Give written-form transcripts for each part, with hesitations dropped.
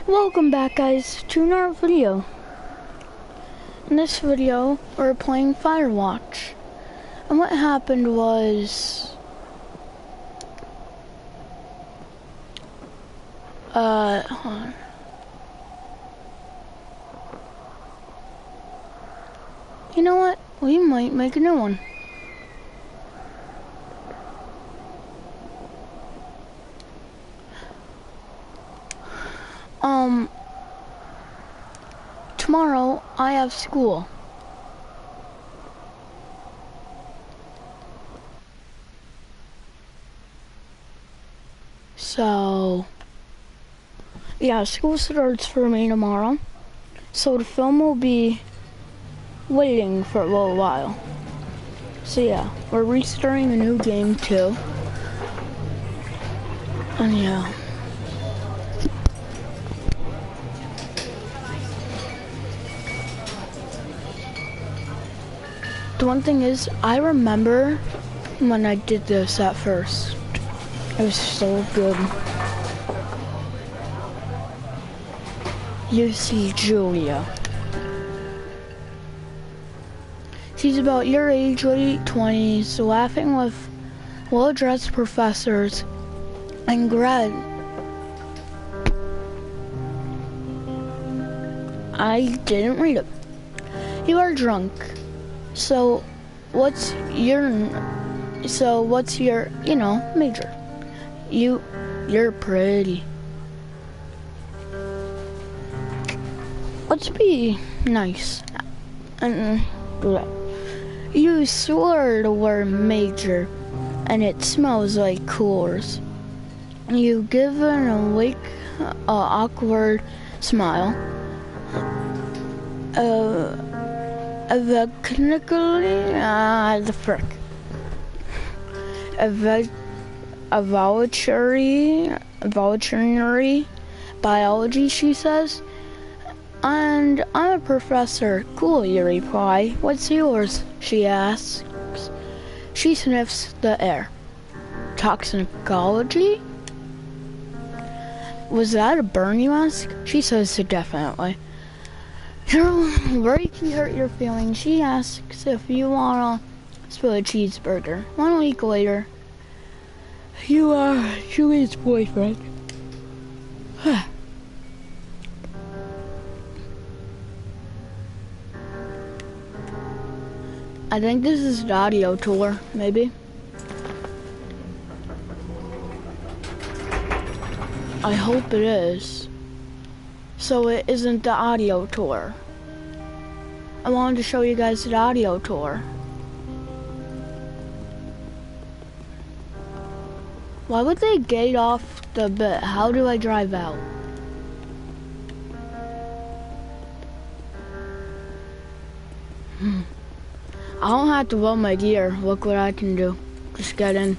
Welcome back, guys, to another video. In this video, we're playing Firewatch. And what happened was... hold on. You know what? We might make a new one. Tomorrow, I have school. So, yeah, school starts for me tomorrow. So the film will be waiting for a little while. So yeah, we're restarting a new game too. And yeah. The one thing is, I remember when I did this at first. It was so good. You see Julia. She's about your age, late 20s, laughing with well-dressed professors and I didn't read it. You are drunk. So what's your major? You're pretty. Let's be nice and do that. You swore the word major and it smells like Coors. You give an awake, awkward smile. The frick. Evolutionary biology, she says. And I'm a professor. Cool, you reply. What's yours? She asks. She sniffs the air. Toxicology? Was that a burn, you ask? She says definitely. Where can hurt your feelings? She asks if you want to spill a cheeseburger. 1 week later, you are Julie's boyfriend. I think this is the audio tour, maybe. I hope it is. So it isn't the audio tour. I wanted to show you guys the audio tour. Why would they gate off the bit? How do I drive out? I don't have to load my gear. Look what I can do. Just get in.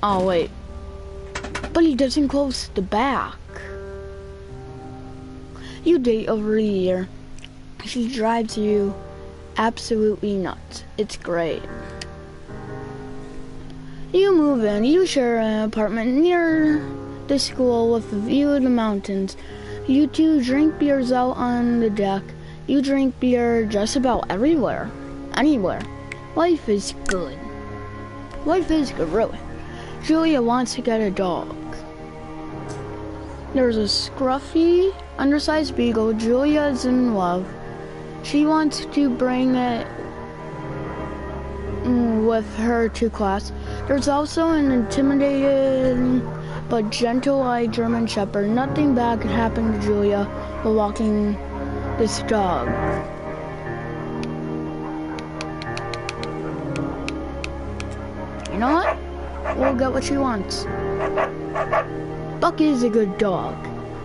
Oh, wait. But he doesn't close the back. You date over a year. She drives you absolutely nuts. It's great. You move in. You share an apartment near the school with a view of the mountains. You two drink beers out on the deck. You drink beer just about everywhere. Anywhere. Life is good. Life is good, really. Julia wants to get a dog. There's a scruffy, undersized beagle. Julia is in love. She wants to bring it with her to class. There's also an intimidating but gentle-eyed German Shepherd. Nothing bad could happen to Julia while walking this dog. You know what? We'll get what she wants. Bucky's a good dog.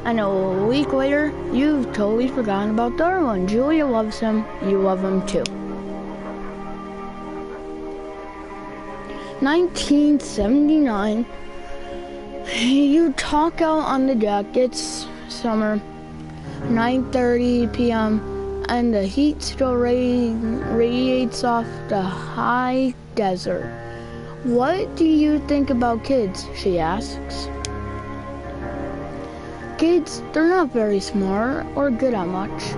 And a week later, you've totally forgotten about the other one. Julia loves him. You love him too. 1979. You talk out on the deck. It's summer. 9:30 p.m. and the heat still radiates off the high desert. What do you think about kids? She asks. Kids, they're not very smart or good at much.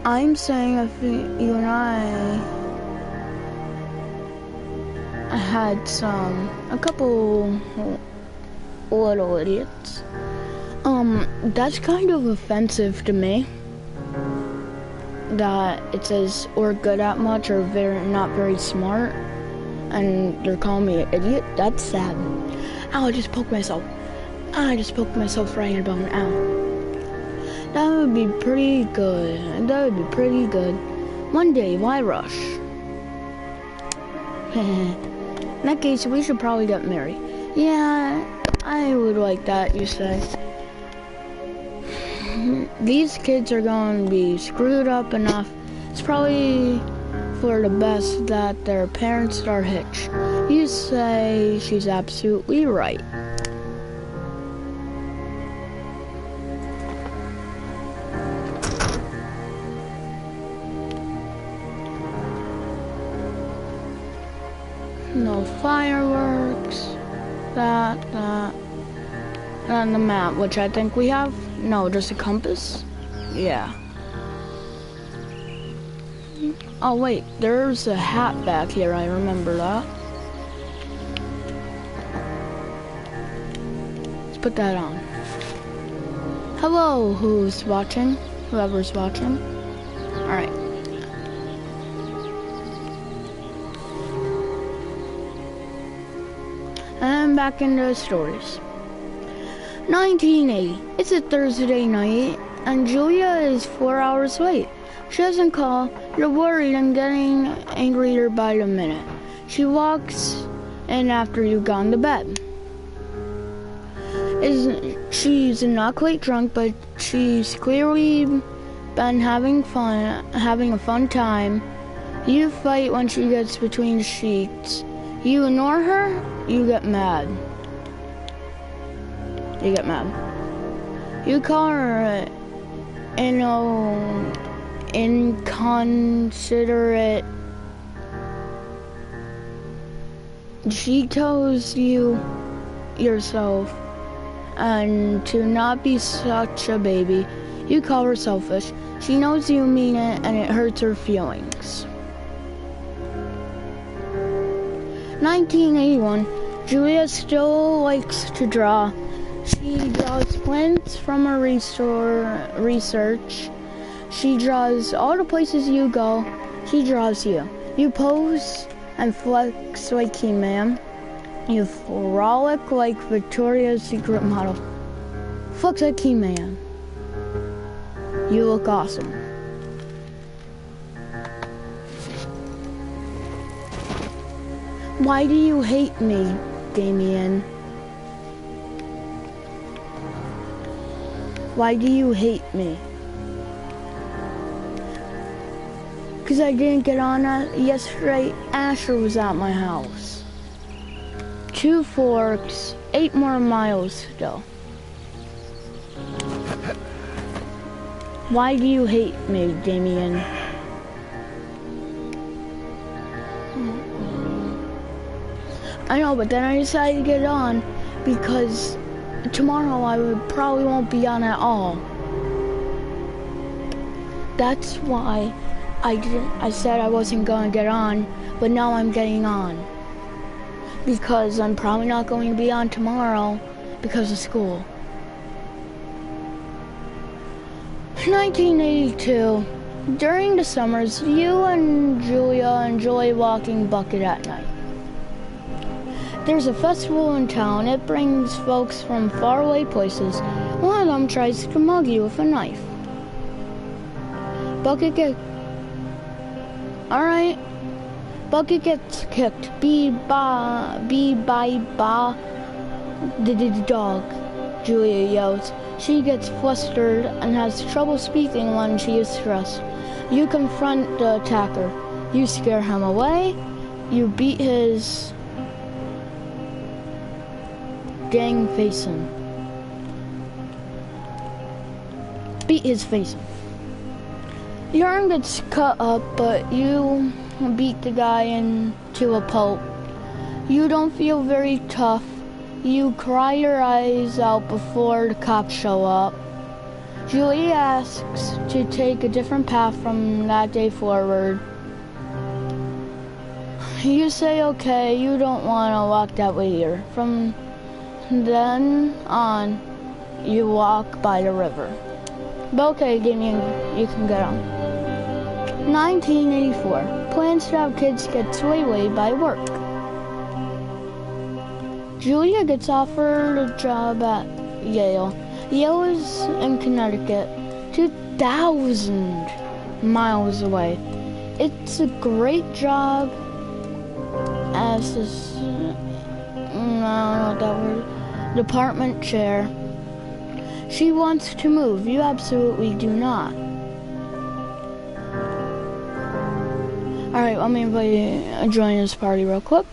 I'm saying if you and I had a couple little idiots, that's kind of offensive to me. That it says or good at much or not very smart, and they're calling me an idiot. That's sad. Ow, I just poked myself. I just poked myself right in the bone. Ow. That would be pretty good. That would be pretty good. One day, why rush? In that case, we should probably get married. Yeah, I would like that, you say. These kids are going to be screwed up enough. It's probably for the best that their parents are hitched. You say she's absolutely right. No fireworks. And the map, which I think we have. No, just a compass. Yeah. Oh wait, there's a hat back here. I remember that. Let's put that on. Hello, who's watching? Whoever's watching. All right. And back into the stories. 1980. It's a Thursday night, and Julia is 4 hours late. She doesn't call. You're worried and getting angrier by the minute. She walks in after you've gone to bed. She's not quite drunk, but she's clearly been having a fun time. You fight when she gets between the sheets. You ignore her, you get mad. You get mad. You call her, inconsiderate. She tells you yourself and to not be such a baby. You call her selfish. She knows you mean it and it hurts her feelings. 1981. Julia still likes to draw. She draws plants from her research. She draws all the places you go. She draws you. You pose and flex like He-Man. You frolic like Victoria's Secret model. Flex like He-Man. You look awesome. Why do you hate me, Damien? Why do you hate me? Because I didn't get on yesterday. Asher was at my house. 2 forks, 8 more miles still. Why do you hate me, Damien? I know, but then I decided to get on because tomorrow I probably won't be on at all. That's why I said I wasn't going to get on, but now I'm getting on. Because I'm probably not going to be on tomorrow because of school. 1982. During the summers, you and Julia enjoy walking Bucket at night. There's a festival in town. It brings folks from faraway places. One of them tries to mug you with a knife. Bucket gets... Alright. Bucket gets kicked. Bee-ba, the dog, Julia yells. She gets flustered and has trouble speaking when she is stressed. You confront the attacker. You scare him away. You beat his dang face in. Beat his face in. Your arm gets cut up, but you beat the guy into a pulp. You don't feel very tough. You cry your eyes out before the cops show up. Julia asks to take a different path from that day forward. You say okay, you don't want to walk that way here. From then on, you walk by the river. But okay, Damien, you can get on. 1984. Plans to have kids gets waylaid by work. Julia gets offered a job at Yale. Yale is in Connecticut, 2,000 miles away. It's a great job as this, I don't know what that word, department chair. She wants to move. You absolutely do not. Alright, let me invite you to join this party real quick.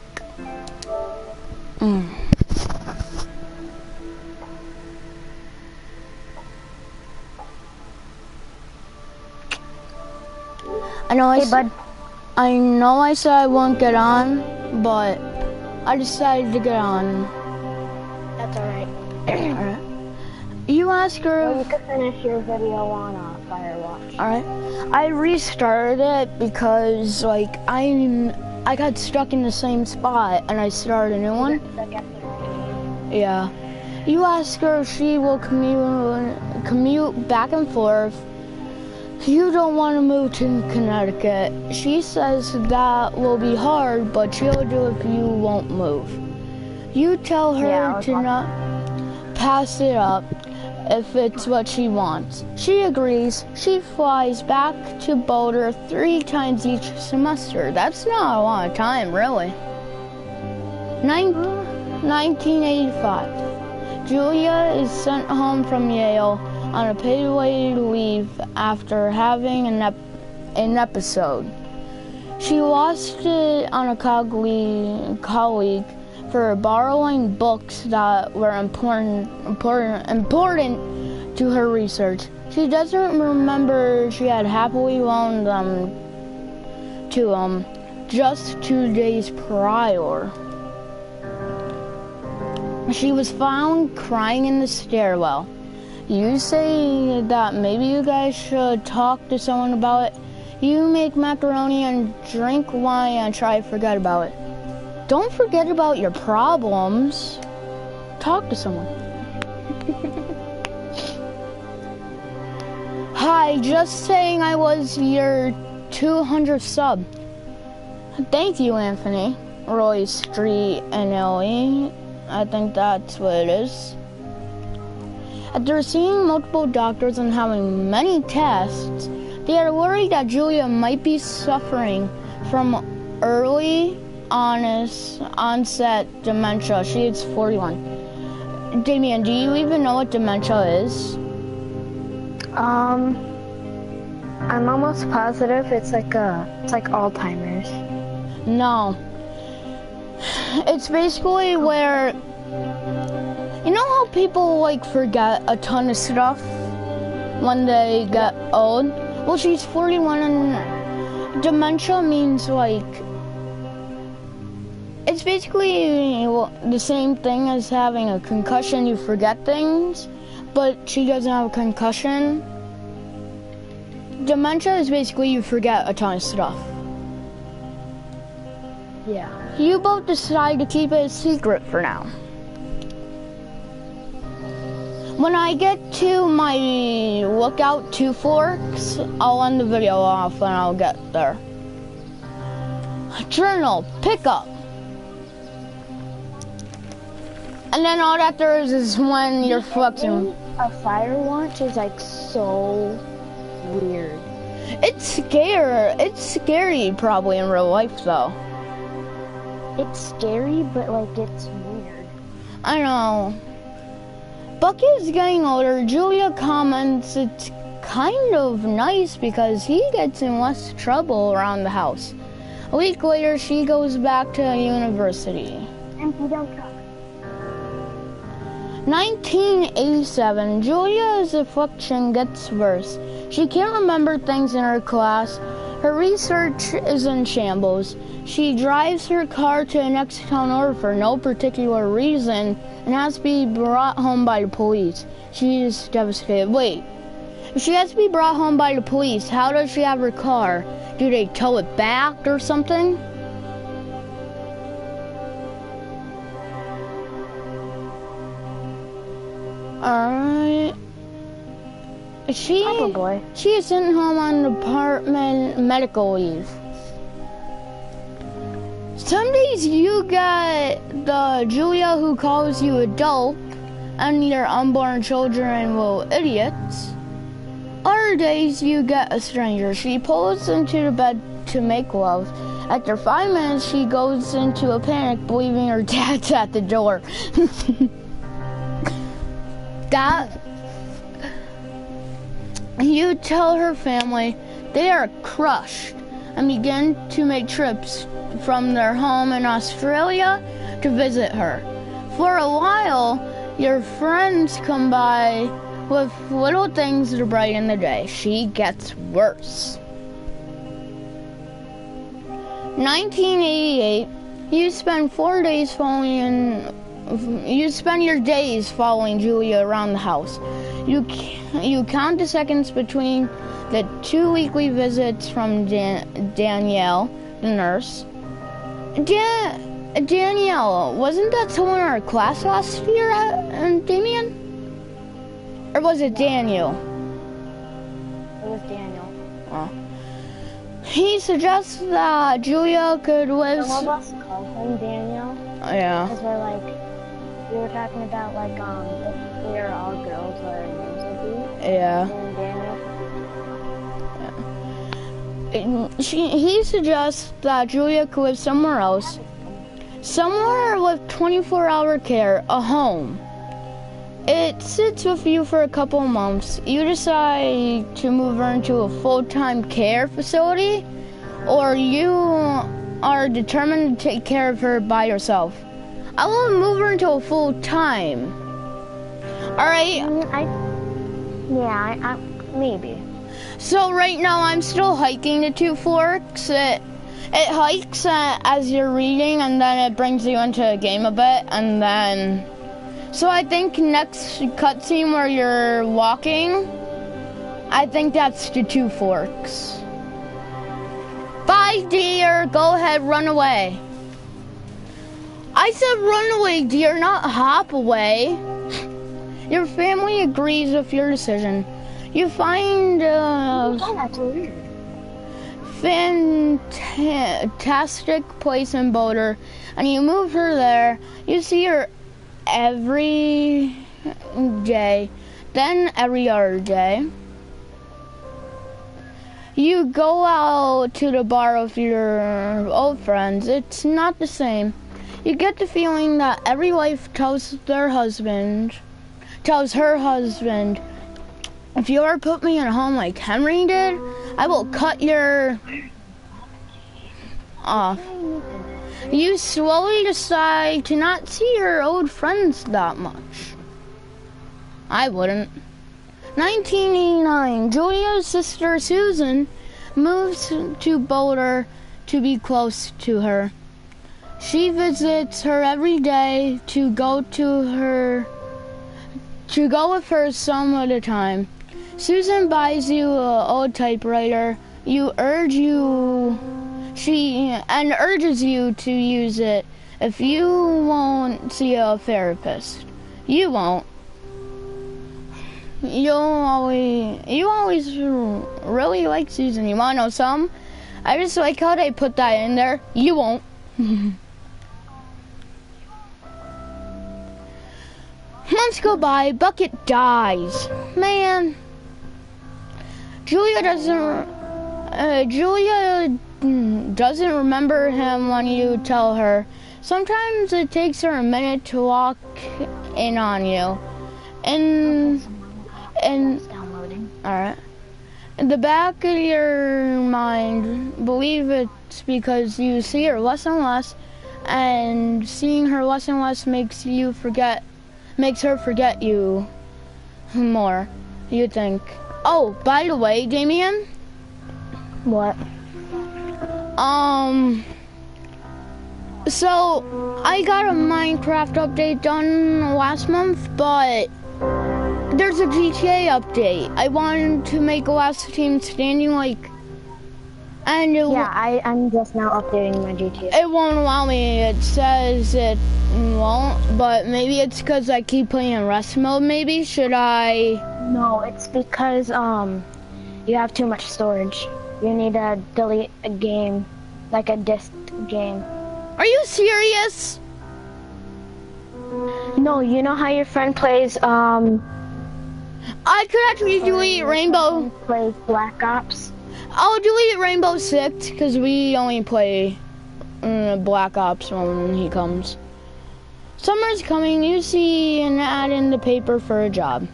I know I said I won't get on, but I decided to get on. That's alright. Alright. You ask her. Well, you could finish your video on Firewatch. Alright. I restarted it because I got stuck in the same spot and I started a new one. Yeah. You ask her if she will commute back and forth. You don't want to move to Connecticut. She says that will be hard, but she'll do it if you won't move. You tell her to not pass it up if it's what she wants. She agrees. She flies back to Boulder 3 times each semester. That's not a lot of time, really. 1985. Julia is sent home from Yale on a paid leave after having an episode. She lost it on a colleague for borrowing books that were important to her research. She doesn't remember she had happily loaned them to him just 2 days prior. She was found crying in the stairwell. You say that maybe you guys should talk to someone about it. You make macaroni and drink wine and try to forget about it. Don't forget about your problems. Talk to someone. Hi, just saying I was your 200th sub. Thank you, Anthony. Roy Street, NLE. I think that's what it is. After seeing multiple doctors and having many tests, they are worried that Julia might be suffering from early onset dementia. She is 41. Damien, do you even know what dementia is? I'm almost positive it's like Alzheimer's. No. It's basically where, you know how people forget a ton of stuff when they get old? Well, she's 41 and dementia means it's basically the same thing as having a concussion. You forget things, but she doesn't have a concussion. Dementia is basically you forget a ton of stuff. Yeah. You both decide to keep it a secret for now. When I get to my lookout 2 forks, I'll end the video off and I'll get there. Journal, pick up. And then all that there is when you're flexing. A Firewatch is so weird. It's scary probably in real life though. It's scary, but it's weird. I know. Bucky is getting older. Julia comments it's kind of nice because he gets in less trouble around the house. A week later, she goes back to university. And we don't talk. 1987, Julia's affliction gets worse. She can't remember things in her class. Her research is in shambles. She drives her car to the next town over for no particular reason and has to be brought home by the police. She is devastated. Wait, if she has to be brought home by the police, how does she have her car? Do they tow it back or something? Alright. Probably. She is sent home on department medical leave. Some days you get the Julia who calls you a dope and your unborn children will idiots. Other days you get a stranger. She pulls into the bed to make love. After 5 minutes she goes into a panic believing her dad's at the door. That you tell her family they are crushed and begin to make trips from their home in Australia to visit her. For a while, your friends come by with little things to brighten the day. She gets worse. 1988, you spend 4 days You spend your days following Julia around the house. You count the seconds between the 2 weekly visits from Danielle, the nurse. Danielle, wasn't that someone in our class last year, Damien? Or was it Daniel? It was Daniel. Oh. He suggests that Julia could live... Some of us call him Daniel. Yeah. Because we were talking about, if we are all girls, what our names would be. Yeah. And Daniel. He suggests that Julia could live somewhere else. Somewhere with 24-hour care, a home. It sits with you for a couple of months. You decide to move her into a full-time care facility, or you are determined to take care of her by yourself. I will move her into a full-time. Alright? Maybe. So right now I'm still hiking the Two Forks. It hikes as you're reading, and then it brings you into a game a bit, and then... So I think next cutscene where you're walking, I think that's the Two Forks. Bye, dear. Go ahead, run away. I said run away, dear, not hop away. Your family agrees with your decision. You find That's weird. fantastic place in Boulder, and you move her there. You see her every day, then every other day. You go out to the bar with your old friends. It's not the same. You get the feeling that every wife tells her husband, if you ever put me in a home like Henry did, I will cut your off. You slowly decide to not see your old friends that much. I wouldn't. 1989, Julia's sister Susan moves to Boulder to be close to her. She visits her every day to go with her some at a time. Susan buys you an old typewriter. She urges you to use it if you won't see a therapist. You won't. You always really like Susan. You wanna know some? I just like how they put that in there. You won't. Months go by, Bucket dies. Man. Julia doesn't remember him when you tell her. Sometimes it takes her a minute to walk in on you. And alright. In the back of your mind, believe it's because you see her less and less, and seeing her less and less makes her forget you more. You think, oh, by the way, Damien? What? So I got a Minecraft update done last month, but there's a GTA update. I wanted to make a last team standing and I'm just now updating my GTA. it won't allow me. It says it won't, but maybe it's because I keep playing in rest mode. Maybe should I? No, it's because you have too much storage. You need to delete a game, like a disc game. Are you serious? No, you know how your friend plays I could actually delete Rainbow. Plays Black Ops. I'll delete Rainbow Six because we only play Black Ops when he comes. Summer's coming. You see an ad in the paper for a job.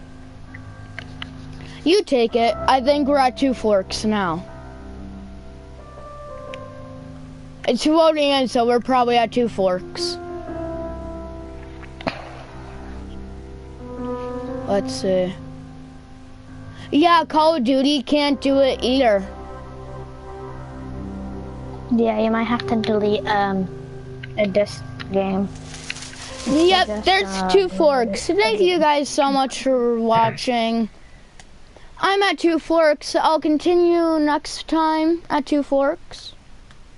You take it. I think we're at 2 forks now. It's loading in, so we're probably at 2 forks. Let's see. Yeah, Call of Duty can't do it either. Yeah, you might have to delete a disc game. Yep, there's 2 forks. Thank you guys so much for watching. I'm at 2 forks. I'll continue next time at 2 forks.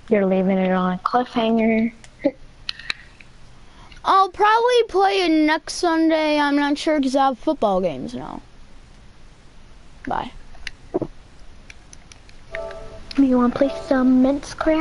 You're leaving it on a cliffhanger. I'll probably play it next Sunday. I'm not sure because I have football games now. Bye. You want to play some mince crab?